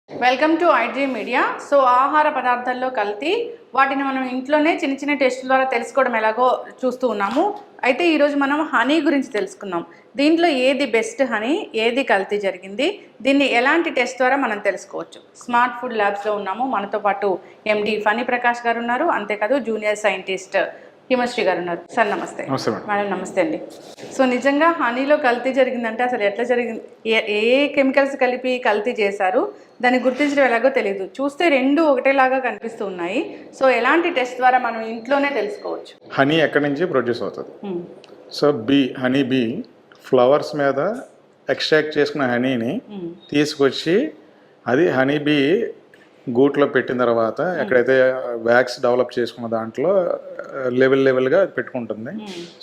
Welcome to IG media. So ఆహార పదార్థాల్లో కల్తీ వాటిని మనం ఇంట్లోనే చిన్న చిన్న టెస్టుల ద్వారా తెలుసుకోవడం ఎలాగో చూస్తూ ఉన్నాము. అయితే ఈరోజు మనం హనీ గురించి తెలుసుకుందాం. దీంట్లో ఏది బెస్ట్ హనీ, ఏది కల్తీ జరిగింది, దీన్ని ఎలాంటి టెస్ట్ ద్వారా మనం తెలుసుకోవచ్చు. స్మార్ట్ ఫుడ్ ల్యాబ్స్లో ఉన్నాము. మనతో పాటు ఎండి ఫణి ప్రకాష్ గారు ఉన్నారు, అంతేకాదు జూనియర్ సైంటిస్ట్ హిమశ్రీ గారు ఉన్నారు. సార్ నమస్తే. మేడం నమస్తే అండి. సో నిజంగా హనీలో కల్తీ జరిగిందంటే అసలు ఎట్లా జరిగింది, ఏ కెమికల్స్ కలిపి కల్తీ చేశారు, దాన్ని గుర్తించడం ఎలాగో తెలియదు. చూస్తే రెండు ఒకటేలాగా కనిపిస్తూ ఉన్నాయి. సో ఎలాంటి టెస్ట్ ద్వారా మనం ఇంట్లోనే తెలుసుకోవచ్చు? హనీ ఎక్కడి నుంచి ప్రొడ్యూస్ అవుతుంది? సో హనీ బీ ఫ్లవర్స్ మీద ఎక్స్ట్రాక్ట్ చేసుకున్న హనీని తీసుకొచ్చి అది హనీ బీ గూట్లో పెట్టిన తర్వాత ఎక్కడైతే వ్యాక్స్ డెవలప్ చేసుకున్న దాంట్లో లెవెల్గా అది పెట్టుకుంటుంది.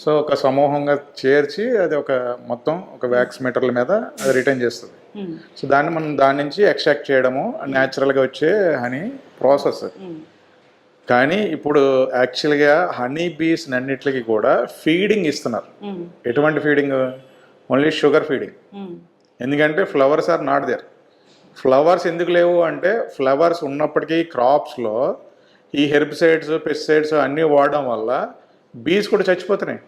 సో ఒక సమూహంగా చేర్చి అది మొత్తం ఒక వ్యాక్స్ మెటీరియల్ మీద అది రిటర్న్ చేస్తుంది. సో మనం దాని నుంచి ఎక్స్ట్రాక్ట్ చేయడము న్యాచురల్గా వచ్చే హనీ ప్రాసెస్. కానీ ఇప్పుడు యాక్చువల్గా హనీ బీస్ అన్నిటికి కూడా ఫీడింగ్ ఇస్తున్నారు. ఎటువంటి ఫీడింగ్? Only sugar feeding. ఎందుకంటే flowers are not there. Flowers ఎందుకు లేవు అంటే ఫ్లవర్స్ ఉన్నప్పటికీ క్రాప్స్లో ఈ హెర్బిసైడ్స్, పెస్టిసైడ్స్ అన్నీ వాడడం వల్ల బీస్ కూడా చచ్చిపోతున్నాయి.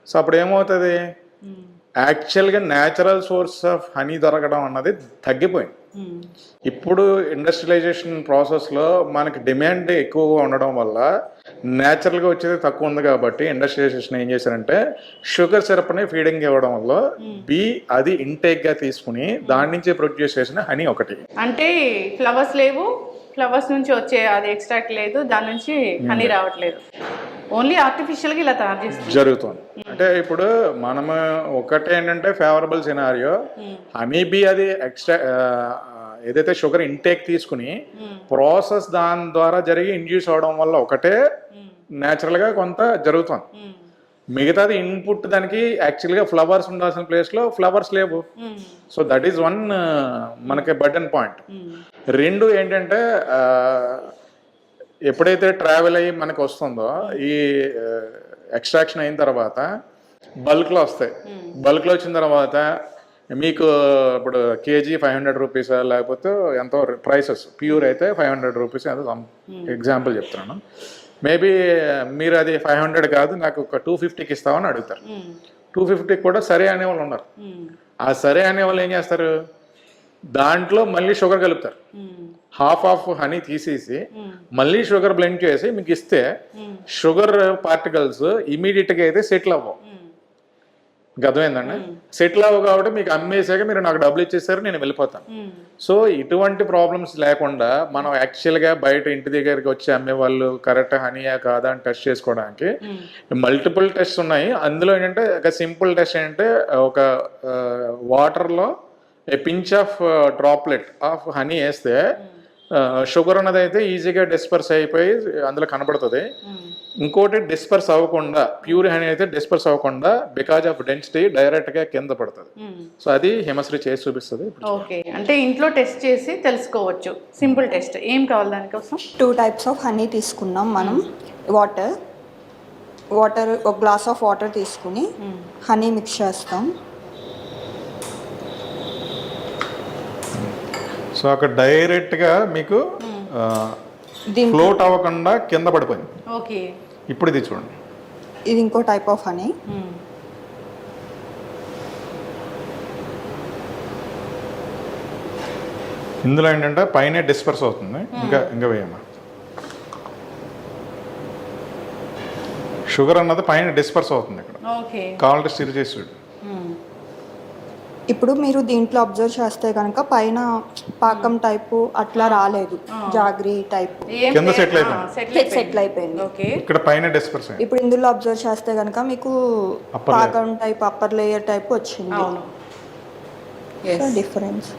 సో అప్పుడు ఏమవుతుంది, యాక్చువల్గా న్యాచురల్ సోర్స్ ఆఫ్ హనీ దొరకడం అన్నది తగ్గిపోయింది. ఇప్పుడు ఇండస్ట్రియలైజేషన్ ప్రాసెస్లో మనకి డిమాండ్ ఎక్కువగా ఉండడం వల్ల న్యాచురల్గా వచ్చేది తక్కువ ఉంది. కాబట్టి ఇండస్ట్రియలైజేషన్ ఏం చేశారంటే షుగర్ సిరప్ని ఫీడింగ్ ఇవ్వడం వల్ల బీ అది ఇంటేక్గా తీసుకుని దాని నుంచి ప్రొడ్యూస్ చేసిన హనీ ఒకటి. అంటే ఫ్లవర్స్ లేవు, ఫ్లవర్స్ నుంచి వచ్చే అది ఎక్స్ట్రాక్ట్ లేదు, దాని నుంచి హనీ రావట్లేదు, ఓన్లీ ఆర్టిఫిషియల్గా ఇలా తయారు చేస్తుంది జరుగుతుంది. అంటే ఇప్పుడు మనము ఒకటి ఏంటంటే ఫేవరబుల్ సినారియో, హనీ బీ అది ఎక్స్ట్రా ఏదైతే షుగర్ ఇంటేక్ తీసుకుని ప్రాసెస్ దాని ద్వారా జరిగి ఇండ్యూస్ అవడం వల్ల ఒకటే న్యాచురల్గా కొంత జరుగుతుంది. మిగతాది ఇన్పుట్ దానికి యాక్చువల్గా ఫ్లవర్స్ ఉండాల్సిన ప్లేస్లో ఫ్లవర్స్ లేవు. సో దట్ ఈస్ వన్ మనకి బటన్ పాయింట్. రెండు ఏంటంటే ఎప్పుడైతే ట్రావెల్ అయ్యి మనకు వస్తుందో ఈ ఎక్స్ట్రాక్షన్ అయిన తర్వాత బల్క్లో వస్తాయి. బల్క్లో వచ్చిన తర్వాత మీకు ఇప్పుడు కేజీ 500 రూపీస్ లేకపోతే ఎంతో ప్రైసెస్, ప్యూర్ అయితే 500 రూపీస్ ఎంతో ఎగ్జాంపుల్ చెప్తున్నాను. మేబీ మీరు అది 500 కాదు నాకు ఒక 250కి ఇస్తామని అడుగుతారు. 250కి కూడా సరే అనేవాళ్ళు ఉన్నారు. ఆ సరే అనేవాళ్ళు ఏం చేస్తారు, దాంట్లో మళ్ళీ షుగర్ కలుపుతారు. హాఫ్ ఆఫ్ హనీ తీసేసి మళ్ళీ షుగర్ బ్లెండ్ చేసి మీకు ఇస్తే షుగర్ పార్టికల్స్ ఇమీడియట్గా అయితే సెటిల్ అవ్వవు. అర్థమైందండి? సెటిల్ అవ్వవు కాబట్టి మీకు అమ్మేసాక మీరు నాకు డబ్బులు ఇచ్చేసారు, నేను వెళ్ళిపోతాను. సో ఇటువంటి ప్రాబ్లమ్స్ లేకుండా మనం యాక్చువల్గా బయట ఇంటి దగ్గరికి వచ్చి అమ్మే వాళ్ళు కరెక్ట్ హనీయా కాదా అని టెస్ట్ చేసుకోవడానికి మల్టిపుల్ టెస్ట్ ఉన్నాయి. అందులో ఏంటంటే ఒక సింపుల్ టెస్ట్ ఏంటంటే ఒక వాటర్లో pinch of droplet of honey వేస్తే షుగర్ అన్నది అయితే ఈజీగా డిస్పర్స్ అయిపోయి అందులో కనబడుతుంది. ఇంకోటి డిస్పర్స్ అవ్వకుండా, ప్యూర్ హనీ అయితే డిస్పర్స్ అవ్వకుండా బికాజ్ ఆఫ్ డెన్సిటీ డైరెక్ట్గా కింద పడుతుంది. సో అది హిమశ్రీ చేసి చూపిస్తుంది. ఓకే, అంటే ఇంట్లో టెస్ట్ చేసి తెలుసుకోవచ్చు. సింపుల్ టెస్ట్ ఏం కావాలి దానికోసం? 2 types ఆఫ్ హనీ తీసుకున్నాం మనం. వాటర్ ఒక గ్లాస్ ఆఫ్ వాటర్ తీసుకుని హనీ మిక్స్ చేస్తాం. సో అక్కడ డైరెక్ట్గా మీకు ఫ్లోట్ అవ్వకుండా కింద పడిపోయింది. ఓకే, ఇప్పుడు ఇది చూడండి. ఇది ఇంకో టైప్ ఆఫ్ హనీ. ఇందులో ఏంటంటే పైన డిస్పర్స్ అవుతుంది. ఇంకా వేయమ్మా. షుగర్ అన్నది పైన డిస్పర్స్ అవుతుంది. ఇక్కడ కావాలంటే స్టిర్ చేసి చూడు. ఇప్పుడు మీరు దీంట్లో అబ్జర్వ్ చేస్తే కనుక పైన పాకం టైపు అట్లా రాలేదు, జాగ్రీ టైప్ కింద సెటిల్ అయిపోయింది. ఇక్కడ పైన డిస్పర్స్. ఇప్పుడు ఇందులో అబ్జర్వ్ చేస్తే కనుక మీకు పాకం టైప్, అప్పర్ లేయర్ టైప్ వచ్చింది. డిఫరెన్స్.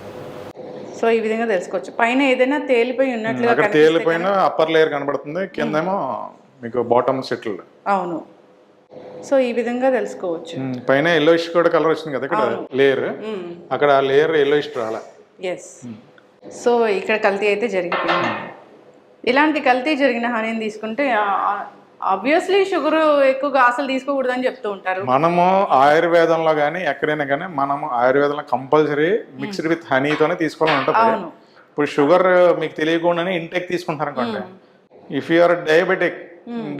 సో ఈ విధంగా తెలుసుకోవచ్చు. పైన ఏదైనా తేలిపోయి ఉన్నట్లుగా తేలిపోయిన అప్పర్ లేయర్ కనబడుతుంది, కిందేమో మీకు బాటమ్ సెటిల్డ్. అవును, సో ఈ విధంగా తెలుసుకోవచ్చు. పైన ఎల్లోయిష్ కూడా కలర్ వచ్చింది కదా ఇక్కడ లేయర్, అక్కడ ఆ లేయర్ ఎల్లోయిష్ రాలా. ఎస్. సో ఇక్కడ కల్తీ అయితే జరిగిపోయింది. ఇలాంటి కల్తీ జరిగిన హనీని తీసుకుంటే ఆబ్వియస్లీ షుగర్ ఎక్కువగా అసలు తీసుకోకూడదని చెప్తూ ఉంటారు. మనము ఆయుర్వేదంలో కానీ ఎక్కడైనా కానీ మనము ఆయుర్వేదంలో కంపల్సరీ మిక్స్డ్ విత్ హనీతోనే తీసుకోవాలని ఉంటుంది. ఇప్పుడు షుగర్ మీకు తెలియకుండానే ఇంటేక్ తీసుకుంటారు అనుకోండి, ఇఫ్ యూఆర్ డయాబెటిక్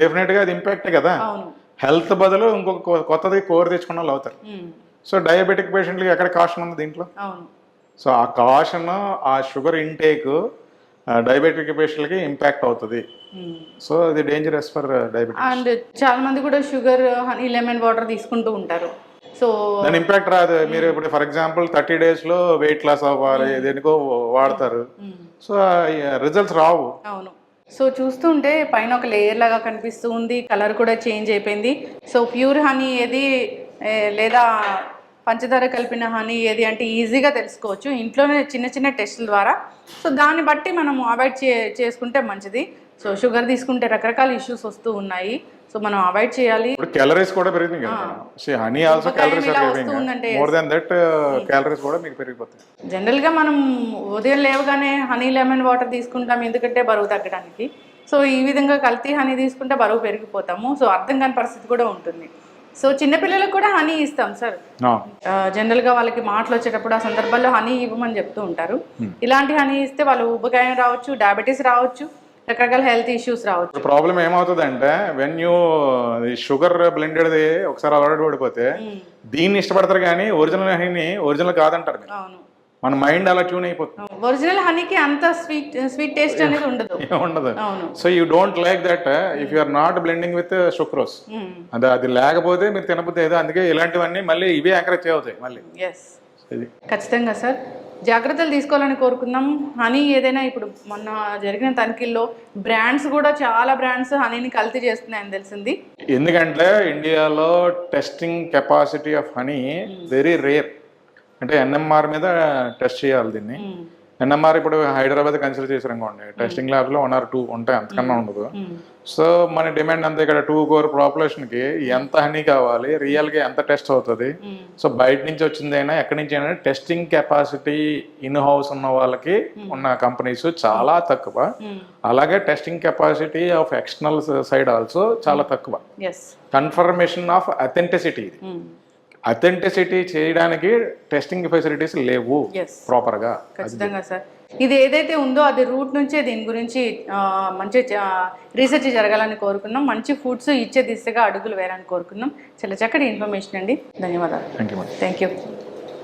డెఫినెట్ గా అది ఇంపాక్టే కదా. అవును. హెల్త్ బదులు ఇంకొక కొత్తది కోర్ తెచ్చుకున్న వాళ్ళు అవుతారు. సో డయాబెటిక్ పేషెంట్లకి ఎక్కడ కాషన్ ఉంది దీంట్లో? అవును. సో ఆ కాషన్, ఆ షుగర్ ఇంటేక్ డయాబెటిక్ పేషెంట్లకి ఇంపాక్ట్ అవుతుంది. సో అది డేంజరస్ ఫర్ డయాబెటిక్. అండ్ చాలా మంది కూడా షుగర్ హనీ లెమన్ వాటర్ తీసుకుంటూ ఉంటారు. సో దాని ఇంపాక్ట్ రాదు. మీరు ఇప్పుడు ఫర్ ఎగ్జాంపుల్ 30 days లో వెయిట్ లాస్ అవ్వాలి దేనికో వాడతారు, సో రిజల్ట్స్ రావు. అవును. సో చూస్తుంటే పైన ఒక లేయర్ లాగా కనిపిస్తూ ఉంది, కలర్ కూడా చేంజ్ అయిపోయింది. సో ప్యూర్ హనీ ఏది లేదా పంచదార కలిపిన హనీ ఏది అంటే ఈజీగా తెలుసుకోవచ్చు ఇంట్లోనే చిన్న చిన్న టెస్టుల ద్వారా. సో దాన్ని బట్టి మనం అవాయిడ్ చేసుకుంటే మంచిది. సో షుగర్ తీసుకుంటే రకరకాల ఇష్యూస్ వస్తూ ఉన్నాయి, సో మనం అవాయిడ్ చేయాలి. ఇప్పుడు క్యాలరీస్ కూడా పెరుగుతుంది కదా. Honey also calories are giving more than that, calories కూడా మీకు పెరిగిపోతాయి. జనరల్గా మనం ఉదయం లేవగానే హనీ లెమన్ వాటర్ తీసుకుంటాం ఎందుకంటే బరువు తగ్గడానికి. సో ఈ విధంగా కల్తీ హనీ తీసుకుంటే బరువు పెరిగిపోతాము. సో అర్థం కాని పరిస్థితి కూడా ఉంటుంది. సో చిన్నపిల్లలకు కూడా హనీ ఇస్తాం సార్. జనరల్గా వాళ్ళకి మాటలు వచ్చేటప్పుడు ఆ సందర్భాల్లో హనీ ఇవ్వమని చెప్తూ ఉంటారు. ఇలాంటి హనీ ఇస్తే వాళ్ళు ఉబ్బకాయం రావచ్చు, డయాబెటీస్ రావచ్చు, రకరకాల హెల్త్ ఇష్యూస్ రావచ్చు. ప్రాబ్లం ఏమవుతుంది అంటే వెన్ యూ షుగర్ బ్లెండెడ్ది ఒకసారి అలవాటు పడిపోతే దీన్ని ఇష్టపడతారు కానీ ఒరిజినల్ హనీని ఒరిజినల్ కాదంటారు. అవును. మన మైండ్ అలా ట్యూన్ అయిపోతుంది. ఒరిజినల్ హనీకి అంత స్వీట్ టేస్ట్ అనేది ఉండదు. అవును. So you don't like that if you are not blending with sucrose. అది లేకపోతే మీరు తినకపోతే ఏదో. అందుకే ఇలాంటివన్నీ మళ్ళీ ఇవే ఎంకరేజ్ అవుతాయి మళ్ళీ. ఖచ్చితంగా సార్ జాగ్రత్తలు తీసుకోవాలని కోరుకుందాం. హనీ ఏదైనా ఇప్పుడు మొన్న జరిగిన తనిఖీల్లో బ్రాండ్స్ కూడా చాలా బ్రాండ్స్ హనీని కల్తీ చేస్తున్నాయని తెలిసింది. ఎందుకంటే ఇండియాలో testing capacity of honey very rare. అంటే ఎన్ఎంఆర్ మీద టెస్ట్ చేయాలి దీన్ని. ఎన్ఎంఆర్ ఇప్పుడు హైదరాబాద్ కన్సిడర్ చేశారు అనుకోండి, టెస్టింగ్ ల్యాబ్లో 1 or 2 ఉంటాయి, అంతకన్నా ఉండదు. సో మన డిమాండ్ అంతా ఇక్కడ 2 crore పాపులేషన్కి ఎంత హనీ కావాలి, రియల్గా ఎంత టెస్ట్ అవుతుంది. సో బయట నుంచి వచ్చిందైనా ఎక్కడి నుంచి అయినా టెస్టింగ్ కెపాసిటీ ఇన్ హౌస్ ఉన్న వాళ్ళకి ఉన్న కంపెనీస్ చాలా తక్కువ. అలాగే testing capacity of external side also చాలా తక్కువ. కన్ఫర్మేషన్ ఆఫ్ అథెంటిసిటీ, అథెంటిసిటీ చేయడానికి టెస్టింగ్ ఫెసిలిటీస్ లేవు ప్రాపర్గా. ఖచ్చితంగా సార్ ఇది ఏదైతే ఉందో అది రూట్ నుంచే దీని గురించి మంచి రీసెర్చ్ జరగాలని కోరుకున్నాం. మంచి ఫుడ్స్ ఇచ్చే దిశగా అడుగులు వేయాలని కోరుకున్నాం. చాలా చక్కటి ఇన్ఫర్మేషన్ అండి. ధన్యవాదాలు. Thank you. Thank you.